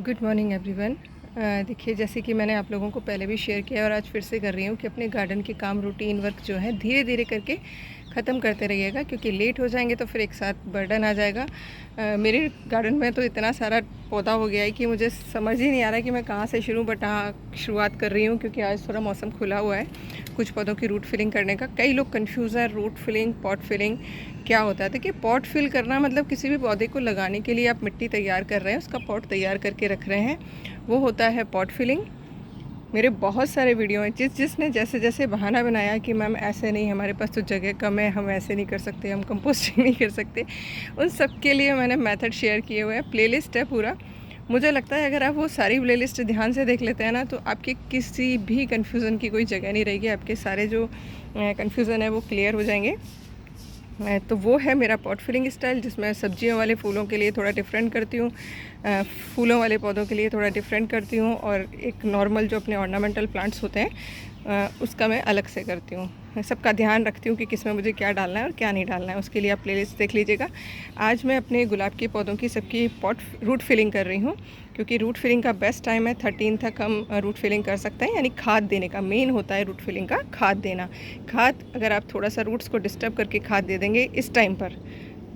Good morning everyone. देखिए, जैसे कि मैंने आप लोगों को पहले भी शेयर किया और आज फिर से कर रही हूँ कि अपने गार्डन के काम रूटीन वर्क जो है धीरे धीरे करके ख़त्म करते रहिएगा, क्योंकि लेट हो जाएंगे तो फिर एक साथ बर्डन आ जाएगा। मेरे गार्डन में तो इतना सारा पौधा हो गया है कि मुझे समझ ही नहीं आ रहा कि मैं कहाँ से शुरुआत कर रही हूँ, क्योंकि आज थोड़ा मौसम खुला हुआ है कुछ पौधों की रूट फिलिंग करने का। कई लोग कन्फ्यूज़ हैं, रूट फिलिंग, पॉट फिलिंग क्या होता है। देखिए, पॉट फिल करना मतलब किसी भी पौधे को लगाने के लिए आप मिट्टी तैयार कर रहे हैं, उसका पॉट तैयार करके रख रहे हैं, वो होता है पॉट फिलिंग। मेरे बहुत सारे वीडियो हैं, जिसने जैसे जैसे बहाना बनाया कि मैम ऐसे नहीं, हमारे पास तो जगह कम है, हम ऐसे नहीं कर सकते, हम कंपोस्टिंग नहीं कर सकते, उन सब के लिए मैंने मेथड शेयर किए हुए हैं। प्लेलिस्ट है पूरा। मुझे लगता है अगर आप वो सारी प्लेलिस्ट ध्यान से देख लेते हैं ना, तो आपके किसी भी कन्फ्यूज़न की कोई जगह नहीं रहेगी। आपके सारे जो कन्फ्यूज़न है वो क्लियर हो जाएंगे। तो वो है मेरा पॉट फिलिंग स्टाइल, जिसमें सब्जियों वाले फूलों के लिए थोड़ा डिफरेंट करती हूँ, फूलों वाले पौधों के लिए थोड़ा डिफरेंट करती हूँ, और एक नॉर्मल जो अपने ऑर्नामेंटल प्लांट्स होते हैं उसका मैं अलग से करती हूँ। सबका ध्यान रखती हूँ कि किस में मुझे क्या डालना है और क्या नहीं डालना है। उसके लिए आप प्लेलिस्ट देख लीजिएगा। आज मैं अपने गुलाब के पौधों की सबकी पॉट रूट फिलिंग कर रही हूँ, क्योंकि रूट फिलिंग का बेस्ट टाइम है 13 तक हम रूट फिलिंग कर सकते हैं। यानी खाद देने का मेन होता है रूट फिलिंग का, खाद देना। खाद अगर आप थोड़ा सा रूट्स को डिस्टर्ब करके खाद दे देंगे इस टाइम पर,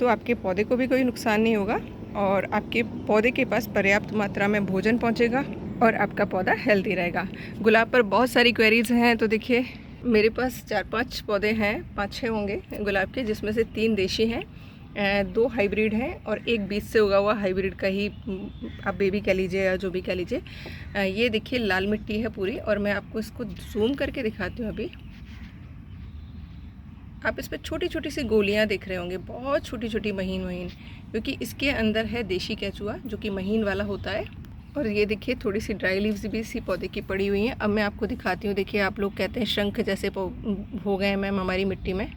तो आपके पौधे को भी कोई नुकसान नहीं होगा और आपके पौधे के पास पर्याप्त मात्रा में भोजन पहुंचेगा और आपका पौधा हेल्दी रहेगा। गुलाब पर बहुत सारी क्वेरीज हैं, तो देखिए मेरे पास 4-5 पौधे हैं, 5-6 होंगे गुलाब के, जिसमें से 3 देशी हैं, 2 हाइब्रिड हैं और एक बीज से उगा हुआ हाइब्रिड का ही आप बेबी कह लीजिए या जो भी कह लीजिए। ये देखिए लाल मिट्टी है पूरी, और मैं आपको इसको जूम करके दिखाती हूँ। अभी आप इस पर छोटी छोटी सी गोलियां देख रहे होंगे, बहुत छोटी छोटी महीन महीन, क्योंकि इसके अंदर है देशी केचुआ जो कि महीन वाला होता है। और ये देखिए थोड़ी सी ड्राई लीव्स भी इसी पौधे की पड़ी हुई हैं। अब मैं आपको दिखाती हूँ। देखिए, आप लोग कहते हैं शंख जैसे हो गए मैम हमारी मिट्टी में,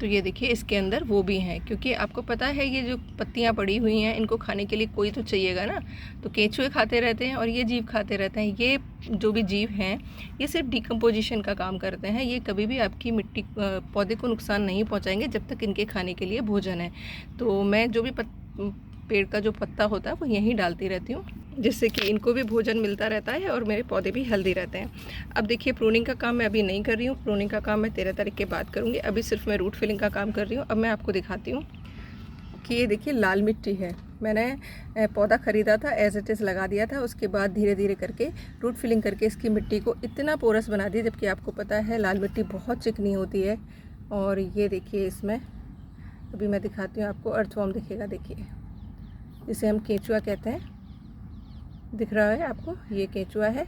तो ये देखिए इसके अंदर वो भी हैं, क्योंकि आपको पता है ये जो पत्तियां पड़ी हुई हैं इनको खाने के लिए कोई तो चाहिएगा ना। तो केंचुए खाते रहते हैं और ये जीव खाते रहते हैं। ये जो भी जीव हैं ये सिर्फ डिकम्पोजिशन का काम करते हैं, ये कभी भी आपकी मिट्टी पौधे को नुकसान नहीं पहुंचाएंगे जब तक इनके खाने के लिए भोजन है। तो मैं जो भी पेड़ का जो पत्ता होता है वो यहीं डालती रहती हूँ, जिससे कि इनको भी भोजन मिलता रहता है और मेरे पौधे भी हेल्दी रहते हैं। अब देखिए, प्रूनिंग का काम मैं अभी नहीं कर रही हूँ, प्रूनिंग का काम मैं 13 तारीख के बाद करूँगी। अभी सिर्फ मैं रूट फिलिंग का काम कर रही हूँ। अब मैं आपको दिखाती हूँ कि ये देखिए लाल मिट्टी है। मैंने पौधा ख़रीदा था, एज इट इज़ लगा दिया था, उसके बाद धीरे धीरे करके रूट फिलिंग करके इसकी मिट्टी को इतना पोरस बना दिया, जबकि आपको पता है लाल मिट्टी बहुत चिकनी होती है। और ये देखिए इसमें अभी मैं दिखाती हूँ आपको, अर्थवॉर्म दिखेगा, देखिए जिसे हम केंचुआ कहते हैं, दिख रहा है आपको, ये केंचुआ है।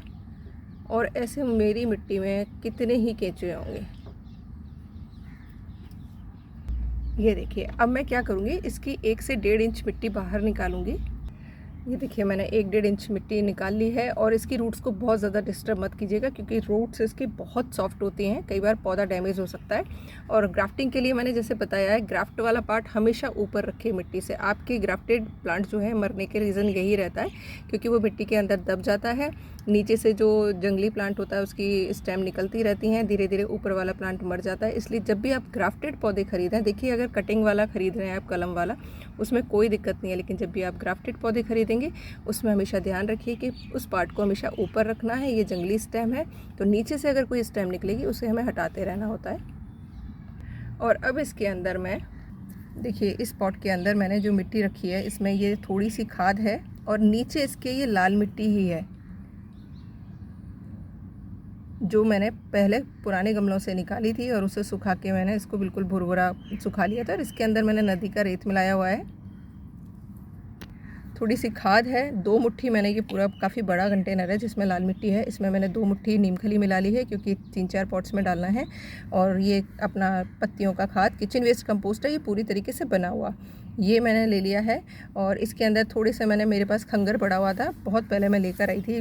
और ऐसे मेरी मिट्टी में कितने ही केंचुए होंगे। ये देखिए, अब मैं क्या करूँगी, इसकी 1 से 1.5 इंच मिट्टी बाहर निकालूंगी। ये देखिए मैंने 1-1.5 इंच मिट्टी निकाल ली है। और इसकी रूट्स को बहुत ज़्यादा डिस्टर्ब मत कीजिएगा, क्योंकि रूट्स इसकी बहुत सॉफ्ट होती हैं, कई बार पौधा डैमेज हो सकता है। और ग्राफ्टिंग के लिए मैंने जैसे बताया है, ग्राफ्ट वाला पार्ट हमेशा ऊपर रखें मिट्टी से। आपके ग्राफ्टेड प्लांट जो है मरने के रीज़न यही रहता है, क्योंकि वो मिट्टी के अंदर दब जाता है। नीचे से जो जंगली प्लांट होता है उसकी स्टेम निकलती रहती हैं, धीरे धीरे ऊपर वाला प्लांट मर जाता है। इसलिए जब भी आप ग्राफ्टेड पौधे खरीदें, देखिए अगर कटिंग वाला ख़रीद रहे हैं आप, कलम वाला, उसमें कोई दिक्कत नहीं है, लेकिन जब भी आप ग्राफ्टेड पौधे खरीदेंगे उसमें हमेशा ध्यान रखिए कि उस पार्ट को हमेशा ऊपर रखना है। ये जंगली स्टेम है, तो नीचे से अगर कोई स्टेम निकलेगी उसे हमें हटाते रहना होता है। और अब इसके अंदर मैं देखिए, इस पॉट के अंदर मैंने जो मिट्टी रखी है इसमें ये थोड़ी सी खाद है, और नीचे इसके ये लाल मिट्टी ही है जो मैंने पहले पुराने गमलों से निकाली थी, और उसे सुखा के मैंने इसको बिल्कुल भुरभुरा सुखा लिया था। और इसके अंदर मैंने नदी का रेत मिलाया हुआ है, थोड़ी सी खाद है, 2 मुट्ठी मैंने, ये पूरा काफ़ी बड़ा कंटेनर है जिसमें लाल मिट्टी है, इसमें मैंने 2 मुट्ठी नीमखली मिला ली है, क्योंकि 3-4 पॉट्स में डालना है। और ये अपना पत्तियों का खाद, किचन वेस्ट कंपोस्ट है, ये पूरी तरीके से बना हुआ, ये मैंने ले लिया है। और इसके अंदर थोड़े से मैंने, मेरे पास खंगर पड़ा हुआ था, बहुत पहले मैं लेकर आई थी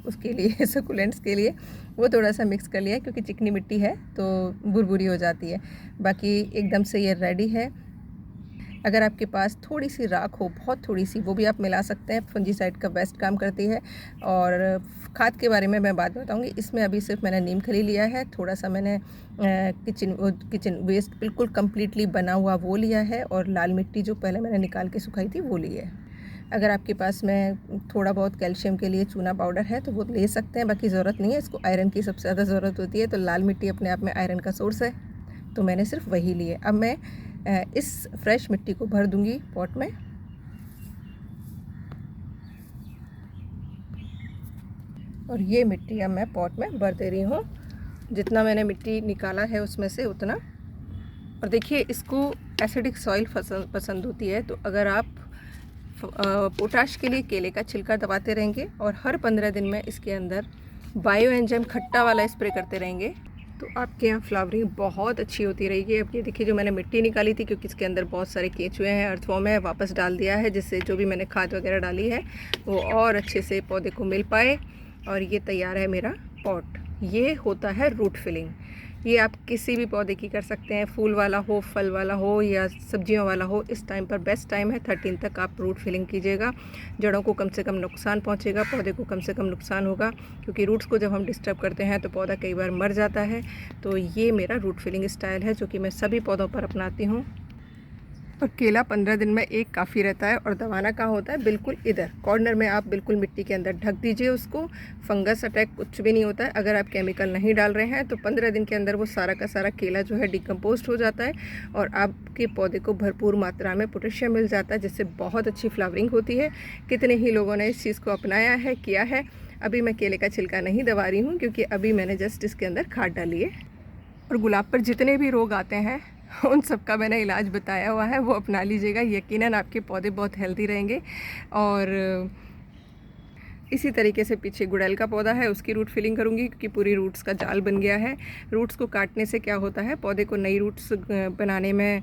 उसके लिए सकुलेंट्स के लिए, वो थोड़ा सा मिक्स कर लिया, क्योंकि चिकनी मिट्टी है तो बुरबुरी हो जाती है। बाकी एकदम से ये रेडी है। अगर आपके पास थोड़ी सी राख हो, बहुत थोड़ी सी, वो भी आप मिला सकते हैं, फंजीसाइड का बेस्ट काम करती है। और खाद के बारे में मैं बाद में बताऊंगी। इसमें अभी सिर्फ मैंने नीम खली लिया है, थोड़ा सा मैंने किचन वेस्ट बिल्कुल कम्प्लीटली बना हुआ वो लिया है, और लाल मिट्टी जो पहले मैंने निकाल के सुखाई थी वो ली है। अगर आपके पास में थोड़ा बहुत कैल्शियम के लिए चूना पाउडर है तो वो ले सकते हैं, बाकी ज़रूरत नहीं है। इसको आयरन की सबसे ज़्यादा ज़रूरत होती है, तो लाल मिट्टी अपने आप में आयरन का सोर्स है, तो मैंने सिर्फ वही लिए। अब मैं इस फ्रेश मिट्टी को भर दूँगी पॉट में। और ये मिट्टी अब मैं पॉट में भर दे रही हूँ, जितना मैंने मिट्टी निकाला है उसमें से उतना। और देखिए, इसको एसिडिक सॉइल पसंद होती है, तो अगर आप पोटाश के लिए केले का छिलका दबाते रहेंगे और हर 15 दिन में इसके अंदर बायो एंजाइम खट्टा वाला स्प्रे करते रहेंगे, तो आपके यहाँ फ्लावरिंग बहुत अच्छी होती रहेगी। अब ये देखिए, जो मैंने मिट्टी निकाली थी, क्योंकि इसके अंदर बहुत सारे केंचुए हैं, अर्थवॉर्म है, वापस डाल दिया है, जिससे जो भी मैंने खाद वगैरह डाली है वो और अच्छे से पौधे को मिल पाए। और ये तैयार है मेरा पॉट। ये होता है रूट फिलिंग। ये आप किसी भी पौधे की कर सकते हैं, फूल वाला हो, फल वाला हो या सब्जियों वाला हो। इस टाइम पर बेस्ट टाइम है, 13 तक आप रूट फिलिंग कीजिएगा। जड़ों को कम से कम नुकसान पहुंचेगा, पौधे को कम से कम नुकसान होगा, क्योंकि रूट्स को जब हम डिस्टर्ब करते हैं तो पौधा कई बार मर जाता है। तो ये मेरा रूट फिलिंग स्टाइल है, जो कि मैं सभी पौधों पर अपनाती हूँ। और केला 15 दिन में एक काफ़ी रहता है। और दबाना कहाँ होता है? बिल्कुल इधर कॉर्नर में आप बिल्कुल मिट्टी के अंदर ढक दीजिए उसको। फंगस अटैक कुछ भी नहीं होता है अगर आप केमिकल नहीं डाल रहे हैं, तो 15 दिन के अंदर वो सारा का सारा केला जो है डिकम्पोस्ट हो जाता है और आपके पौधे को भरपूर मात्रा में पोटेशियम मिल जाता है, जिससे बहुत अच्छी फ्लावरिंग होती है। कितने ही लोगों ने इस चीज़ को अपनाया है, किया है। अभी मैं केले का छिलका नहीं दबा रही हूँ, क्योंकि अभी मैंने जस्ट इसके अंदर खाद डाली है। और गुलाब पर जितने भी रोग आते हैं उन सब का मैंने इलाज बताया हुआ है, वो अपना लीजिएगा। यकीनन आपके पौधे बहुत हेल्दी रहेंगे। और इसी तरीके से पीछे गुड़ैल का पौधा है, उसकी रूट फिलिंग करूँगी, क्योंकि पूरी रूट्स का जाल बन गया है। रूट्स को काटने से क्या होता है, पौधे को नई रूट्स बनाने में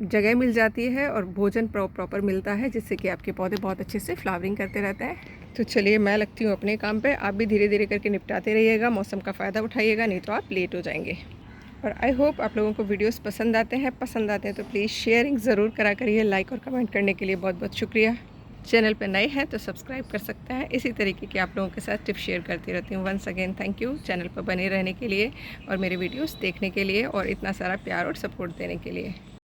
जगह मिल जाती है और भोजन प्रॉपर मिलता है, जिससे कि आपके पौधे बहुत अच्छे से फ्लावरिंग करते रहते हैं। तो चलिए, मैं लगती हूँ अपने काम पे। आप भी धीरे धीरे करके निपटाते रहिएगा, मौसम का फ़ायदा उठाइएगा, नहीं तो आप लेट हो जाएंगे। और आई होप आप लोगों को वीडियोस पसंद आते हैं तो प्लीज़ शेयरिंग ज़रूर करा करिए। लाइक और कमेंट करने के लिए बहुत बहुत शुक्रिया। चैनल पर नए हैं तो सब्सक्राइब कर सकते हैं। इसी तरीके के आप लोगों के साथ टिप्स शेयर करती रहती हूँ। Once again thank you channel पर बने रहने के लिए और मेरे वीडियोस देखने के लिए और इतना सारा प्यार और सपोर्ट देने के लिए।